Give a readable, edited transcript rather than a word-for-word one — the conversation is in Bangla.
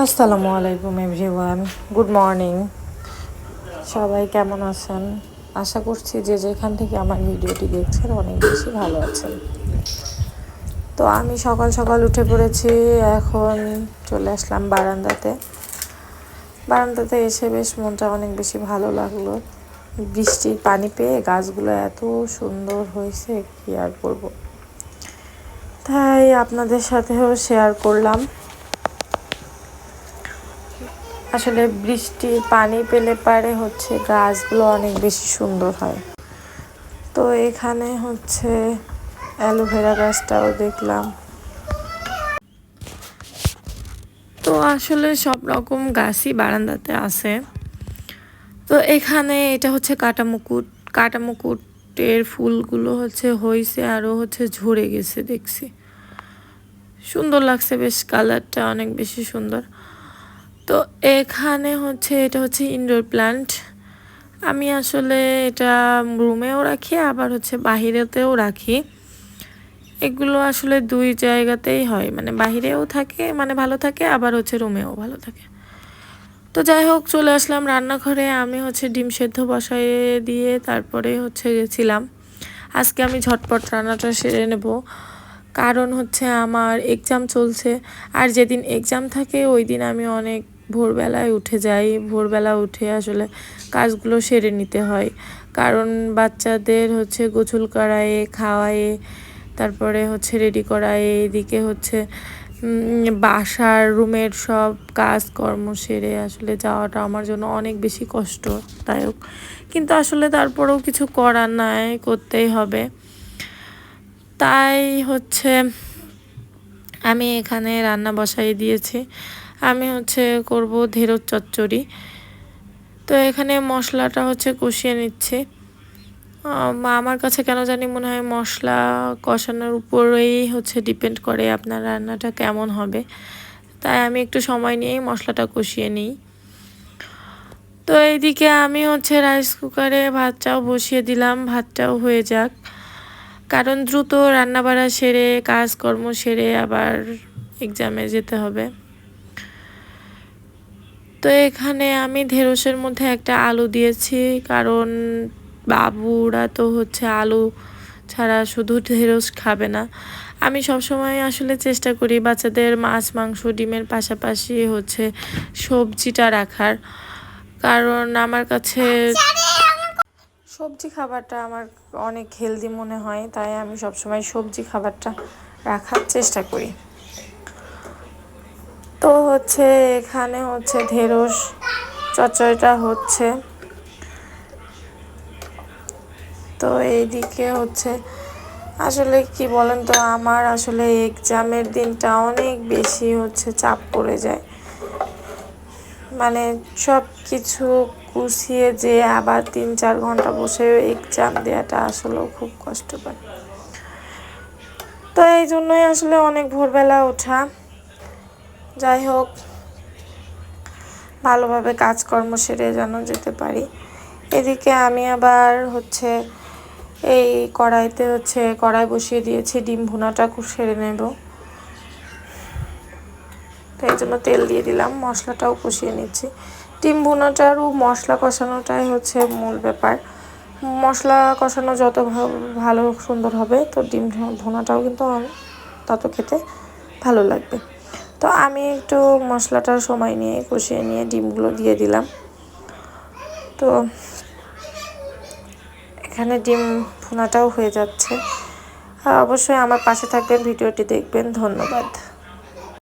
আসসালামু আলাইকুম এভরিওয়ান, গুড মর্নিং। সবাই কেমন আছেন? আশা করছি যে যেখান থেকে আমার ভিডিওটি দেখছেন অনেক বেশি ভালো আছেন। তো আমি সকাল সকাল উঠে পড়েছি, এখন চলে আসলাম বারান্দাতে এসে বেশ মনটা অনেক বেশি ভালো লাগলো। বৃষ্টির পানি পেয়ে গাছগুলো এত সুন্দর হয়েছে কি আর বলবো, তাই আপনাদের সাথেও শেয়ার করলাম। আসলে বৃষ্টির পানি পেলে পারে গাছগুলো অনেক বেশি সুন্দর হয়। তো এখানে অ্যালোভেরা গাছটাও দেখলাম। তো আসলে সব রকম গাছই বারান্দাতে আছে। তো এখানে এটা কাটামুকুটের ফুলগুলো হয়েছে আরও ঝরে গেছে, দেখছি সুন্দর লাগছে, বেশ কালারটা অনেক বেশি সুন্দর। তো এখানে এটা ইনডোর প্ল্যান্ট। আমি আসলে এটা রুমেও রাখি, আবার বাহিরেতেও রাখি। এগুলো আসলে দুই জায়গাতেই হয়, মানে বাহিরেও থাকে, মানে ভালো থাকে, আবার রুমেও ভালো থাকে। তো যাই হোক, চলে আসলাম রান্নাঘরে। আমি ডিম সেদ্ধ বসাইয়ে দিয়ে তারপরে গেছিলাম। আজকে আমি ঝটপট রান্নাটা সেরে নেব, কারণ আমার এক্সাম চলছে। আর যেদিন এক্সাম থাকে ওই দিন আমি অনেক ভোরবেলায় উঠে যাই। ভোরবেলা উঠে আসলে কাজগুলো সেরে নিতে হয়, কারণ বাচ্চাদের গোসল করায়ে, খাওয়ায়ে, তারপরে রেডি করায়ে, এদিকে বাসার রুমের সব কাজকর্ম সেরে আসলে যাওয়াটা আমার জন্য অনেক বেশি কষ্টদায়ক। কিন্তু আসলে তারপরেও কিছু করার নাই, করতেই হবে। তাই আমি এখানে রান্না বসাই দিয়েছি। আমি করব ঢেঁড়স চচ্চড়ি। তো এখানে মশলাটা কষিয়ে নিচ্ছি। আমার কাছে কেন জানি মনে হয় মশলা কষানোর উপরেই ডিপেন্ড করে আপনার রান্নাটা কেমন হবে। তাই আমি একটু সময় নিয়েই মশলাটা কষিয়ে নিই। তো এইদিকে আমি রাইস কুকারে ভাতটাও বসিয়ে দিলাম, ভাতটাও হয়ে যাক, কারণ দ্রুত রান্নাবাড়া সেরে কাজকর্ম সেরে আবার এক্সামে যেতে হবে। তো এখানে আমি ঢেঁড়সের মধ্যে একটা আলু দিয়েছি, কারণ বাবুরা তো আলু ছাড়া শুধু ঢেঁড়স খাবে না। আমি সবসময় আসলে চেষ্টা করি বাচ্চাদের মাছ, মাংস, ডিমের পাশাপাশি সবজিটা রাখার, কারণ আমার কাছে সবজি খাবারটা আমার অনেক হেলদি মনে হয়। তাই আমি সবসময় সবজি খাবারটা রাখার চেষ্টা করি। তো এখানে ঢেঁড়স চচ্চড়িটা তো এইদিকে আসলে কি বলেন তো, আমার আসলে এক্সামের দিনটা অনেক বেশি চাপ পড়ে যায়। মানে সব কিছু গুছিয়ে যে আবার 3-4 ঘন্টা বসে এক্সাম দেওয়াটা আসলেও খুব কষ্টকর। তো এই জন্যই আসলে অনেক ভোরবেলা ওঠা। যাই হোক, ভালোভাবে কাজকর্ম সেরে যেন যেতে পারি। এদিকে আমি আবার এই কড়াইতে কড়াই বসিয়ে দিয়েছি, ডিম ভুনাটা সেরে নেব। তো এই জন্য তেল দিয়ে দিলাম, মশলাটাও কষিয়ে নিচ্ছি। ডিম ভুনাটারও মশলা কষানোটাই মূল ব্যাপার। মশলা কষানো যত ভালো সুন্দর হবে, তো ডিম ভুনাটাও কিন্তু তত খেতে ভালো লাগবে। তো আমি একটু মশলাটার সময় নিয়ে কষিয়ে নিয়ে ডিমগুলো দিয়ে দিলাম। তো এখানে ডিম ভুনাটাও হয়ে যাচ্ছে। অবশ্যই আমার পাশে থাকবেন, ভিডিওটি দেখবেন। ধন্যবাদ।